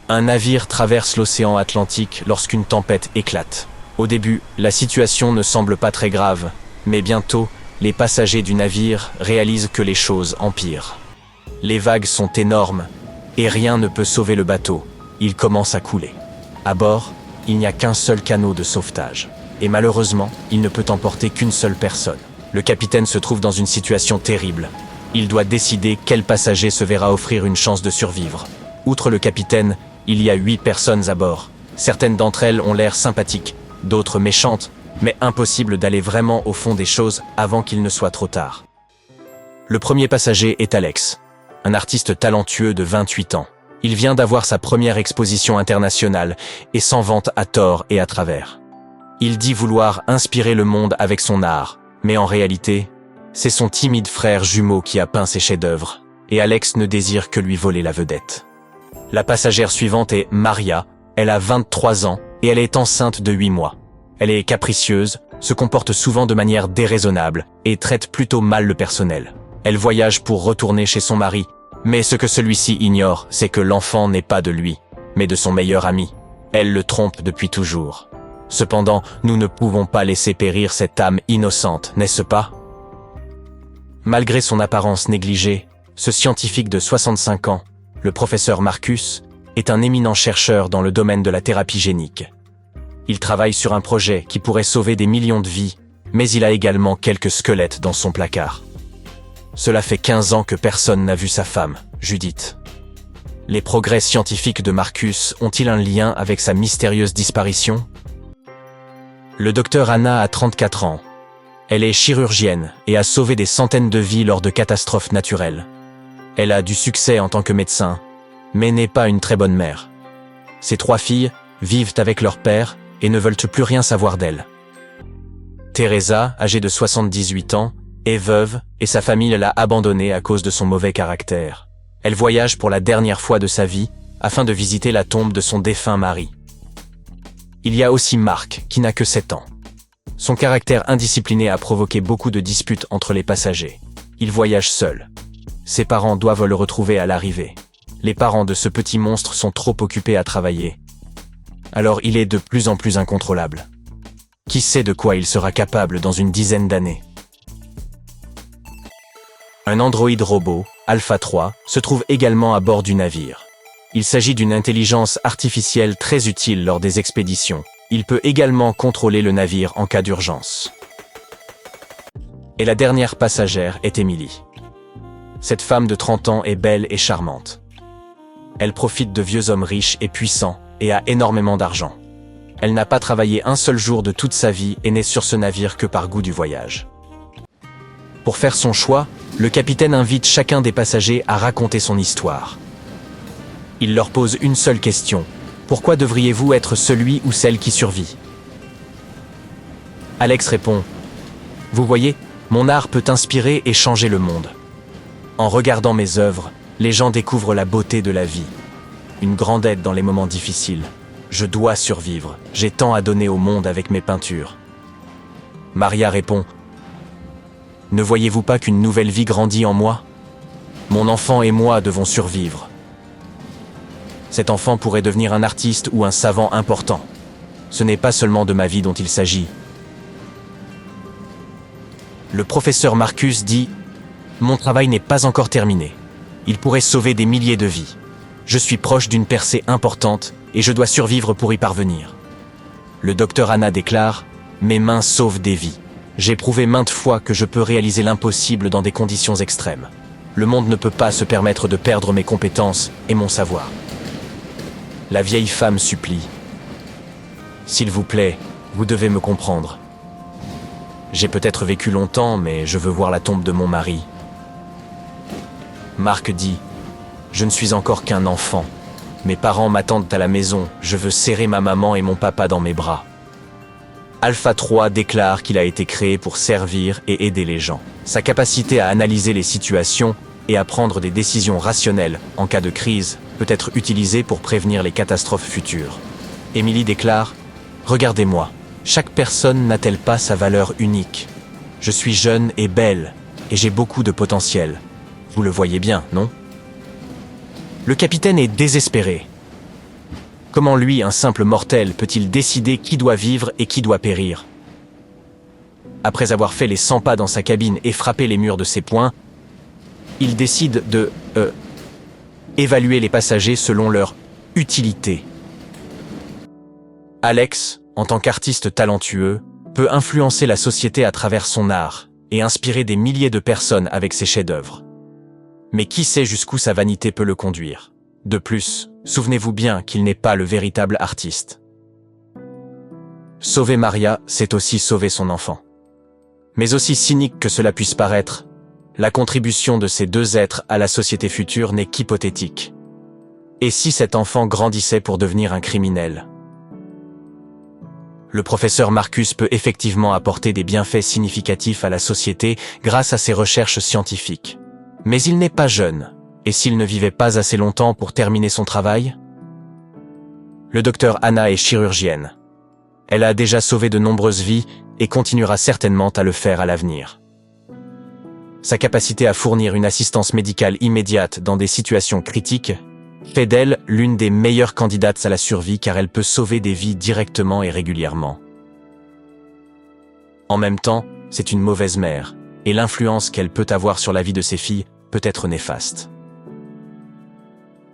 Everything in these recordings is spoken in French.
Un navire traverse l'océan Atlantique lorsqu'une tempête éclate. Au début, la situation ne semble pas très grave, mais bientôt, les passagers du navire réalisent que les choses empirent. Les vagues sont énormes et rien ne peut sauver le bateau. Il commence à couler. À bord, il n'y a qu'un seul canot de sauvetage. Et malheureusement, il ne peut emporter qu'une seule personne. Le capitaine se trouve dans une situation terrible. Il doit décider quel passager se verra offrir une chance de survivre. Outre le capitaine, il y a 8 personnes à bord. Certaines d'entre elles ont l'air sympathiques, d'autres méchantes, mais impossible d'aller vraiment au fond des choses avant qu'il ne soit trop tard. Le premier passager est Alex, un artiste talentueux de 28 ans. Il vient d'avoir sa première exposition internationale et s'en vante à tort et à travers. Il dit vouloir inspirer le monde avec son art, mais en réalité, c'est son timide frère jumeau qui a peint ses chefs-d'œuvre, et Alex ne désire que lui voler la vedette. La passagère suivante est Maria, elle a 23 ans et elle est enceinte de 8 mois. Elle est capricieuse, se comporte souvent de manière déraisonnable et traite plutôt mal le personnel. Elle voyage pour retourner chez son mari, mais ce que celui-ci ignore, c'est que l'enfant n'est pas de lui, mais de son meilleur ami. Elle le trompe depuis toujours. Cependant, nous ne pouvons pas laisser périr cette âme innocente, n'est-ce pas? Malgré son apparence négligée, ce scientifique de 65 ans, le professeur Marcus, est un éminent chercheur dans le domaine de la thérapie génique. Il travaille sur un projet qui pourrait sauver des millions de vies, mais il a également quelques squelettes dans son placard. Cela fait 15 ans que personne n'a vu sa femme, Judith. Les progrès scientifiques de Marcus ont-ils un lien avec sa mystérieuse disparition? Le docteur Anna a 34 ans. Elle est chirurgienne et a sauvé des centaines de vies lors de catastrophes naturelles. Elle a du succès en tant que médecin, mais n'est pas une très bonne mère. Ses 3 filles vivent avec leur père et ne veulent plus rien savoir d'elle. Teresa, âgée de 78 ans, est veuve et sa famille l'a abandonnée à cause de son mauvais caractère. Elle voyage pour la dernière fois de sa vie afin de visiter la tombe de son défunt mari. Il y a aussi Marc, qui n'a que 7 ans. Son caractère indiscipliné a provoqué beaucoup de disputes entre les passagers. Il voyage seul. Ses parents doivent le retrouver à l'arrivée. Les parents de ce petit monstre sont trop occupés à travailler. Alors il est de plus en plus incontrôlable. Qui sait de quoi il sera capable dans une dizaine d'années? Un androïde robot, Alpha 3, se trouve également à bord du navire. Il s'agit d'une intelligence artificielle très utile lors des expéditions. Il peut également contrôler le navire en cas d'urgence. Et la dernière passagère est Emily. Cette femme de 30 ans est belle et charmante. Elle profite de vieux hommes riches et puissants et a énormément d'argent. Elle n'a pas travaillé un seul jour de toute sa vie et n'est sur ce navire que par goût du voyage. Pour faire son choix, le capitaine invite chacun des passagers à raconter son histoire. Il leur pose une seule question. Pourquoi devriez-vous être celui ou celle qui survit? Alex répond. Vous voyez, mon art peut inspirer et changer le monde. En regardant mes œuvres, les gens découvrent la beauté de la vie. Une grande aide dans les moments difficiles. Je dois survivre. J'ai tant à donner au monde avec mes peintures. Maria répond. Ne voyez-vous pas qu'une nouvelle vie grandit en moi? Mon enfant et moi devons survivre. Cet enfant pourrait devenir un artiste ou un savant important. Ce n'est pas seulement de ma vie dont il s'agit. Le professeur Marcus dit « Mon travail n'est pas encore terminé. Il pourrait sauver des milliers de vies. Je suis proche d'une percée importante et je dois survivre pour y parvenir. » Le docteur Anna déclare « Mes mains sauvent des vies. J'ai prouvé maintes fois que je peux réaliser l'impossible dans des conditions extrêmes. Le monde ne peut pas se permettre de perdre mes compétences et mon savoir. » La vieille femme supplie. « S'il vous plaît, vous devez me comprendre. J'ai peut-être vécu longtemps, mais je veux voir la tombe de mon mari. » Marc dit « Je ne suis encore qu'un enfant. Mes parents m'attendent à la maison. Je veux serrer ma maman et mon papa dans mes bras. » Alpha 3 déclare qu'il a été créé pour servir et aider les gens. Sa capacité à analyser les situations et à prendre des décisions rationnelles en cas de crise peut être utilisée pour prévenir les catastrophes futures. Emily déclare « Regardez-moi, chaque personne n'a-t-elle pas sa valeur unique? Je suis jeune et belle, et j'ai beaucoup de potentiel. Vous le voyez bien, non ?» Le capitaine est désespéré. Comment lui, un simple mortel, peut-il décider qui doit vivre et qui doit périr? Après avoir fait les 100 pas dans sa cabine et frappé les murs de ses poings, il décide de évaluer les passagers selon leur utilité. Alex, en tant qu'artiste talentueux, peut influencer la société à travers son art et inspirer des milliers de personnes avec ses chefs-d'œuvre. Mais qui sait jusqu'où sa vanité peut le conduire? De plus, souvenez-vous bien qu'il n'est pas le véritable artiste. Sauver Maria, c'est aussi sauver son enfant. Mais aussi cynique que cela puisse paraître, la contribution de ces deux êtres à la société future n'est qu'hypothétique. Et si cet enfant grandissait pour devenir un criminel? Le professeur Marcus peut effectivement apporter des bienfaits significatifs à la société grâce à ses recherches scientifiques. Mais il n'est pas jeune. Et s'il ne vivait pas assez longtemps pour terminer son travail? Le docteur Anna est chirurgienne. Elle a déjà sauvé de nombreuses vies et continuera certainement à le faire à l'avenir. Sa capacité à fournir une assistance médicale immédiate dans des situations critiques fait d'elle l'une des meilleures candidates à la survie car elle peut sauver des vies directement et régulièrement. En même temps, c'est une mauvaise mère, et l'influence qu'elle peut avoir sur la vie de ses filles peut être néfaste.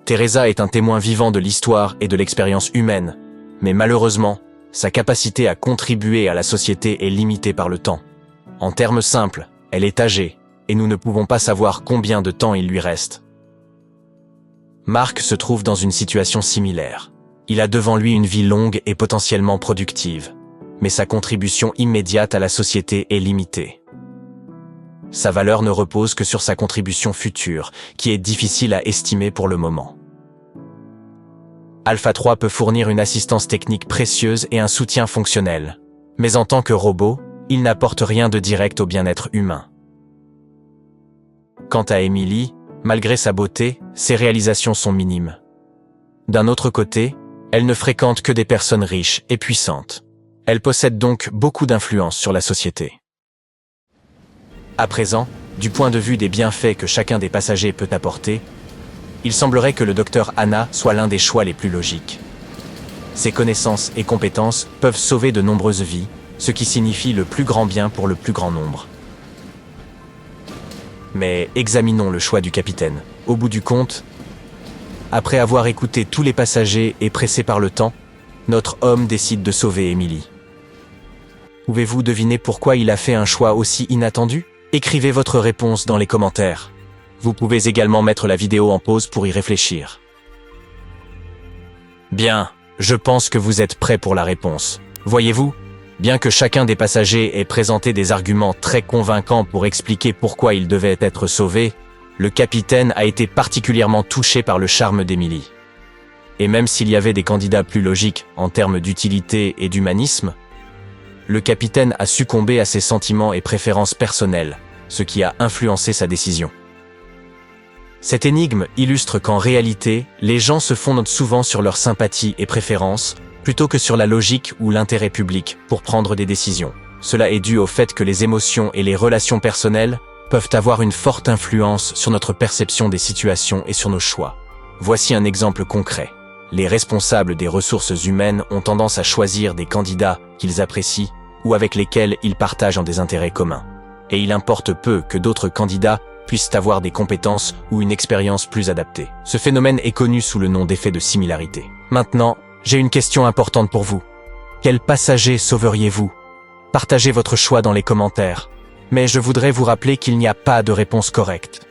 Teresa est un témoin vivant de l'histoire et de l'expérience humaine, mais malheureusement, sa capacité à contribuer à la société est limitée par le temps. En termes simples, elle est âgée, et nous ne pouvons pas savoir combien de temps il lui reste. Marc se trouve dans une situation similaire. Il a devant lui une vie longue et potentiellement productive, mais sa contribution immédiate à la société est limitée. Sa valeur ne repose que sur sa contribution future, qui est difficile à estimer pour le moment. Alpha 3 peut fournir une assistance technique précieuse et un soutien fonctionnel, mais en tant que robot, il n'apporte rien de direct au bien-être humain. Quant à Emily, malgré sa beauté, ses réalisations sont minimes. D'un autre côté, elle ne fréquente que des personnes riches et puissantes. Elle possède donc beaucoup d'influence sur la société. À présent, du point de vue des bienfaits que chacun des passagers peut apporter, il semblerait que le docteur Anna soit l'un des choix les plus logiques. Ses connaissances et compétences peuvent sauver de nombreuses vies, ce qui signifie le plus grand bien pour le plus grand nombre. Mais examinons le choix du capitaine. Au bout du compte, après avoir écouté tous les passagers et pressé par le temps, notre homme décide de sauver Emily. Pouvez-vous deviner pourquoi il a fait un choix aussi inattendu? Écrivez votre réponse dans les commentaires. Vous pouvez également mettre la vidéo en pause pour y réfléchir. Bien, je pense que vous êtes prêts pour la réponse. Voyez-vous, bien que chacun des passagers ait présenté des arguments très convaincants pour expliquer pourquoi il devait être sauvé, le capitaine a été particulièrement touché par le charme d'Emily. Et même s'il y avait des candidats plus logiques en termes d'utilité et d'humanisme, le capitaine a succombé à ses sentiments et préférences personnelles, ce qui a influencé sa décision. Cette énigme illustre qu'en réalité, les gens se fondent souvent sur leurs sympathies et préférences, plutôt que sur la logique ou l'intérêt public pour prendre des décisions. Cela est dû au fait que les émotions et les relations personnelles peuvent avoir une forte influence sur notre perception des situations et sur nos choix. Voici un exemple concret. Les responsables des ressources humaines ont tendance à choisir des candidats qu'ils apprécient ou avec lesquels ils partagent des intérêts communs. Et il importe peu que d'autres candidats puissent avoir des compétences ou une expérience plus adaptée. Ce phénomène est connu sous le nom d'effet de similarité. Maintenant, j'ai une question importante pour vous. Quel passager sauveriez-vous? Partagez votre choix dans les commentaires. Mais je voudrais vous rappeler qu'il n'y a pas de réponse correcte.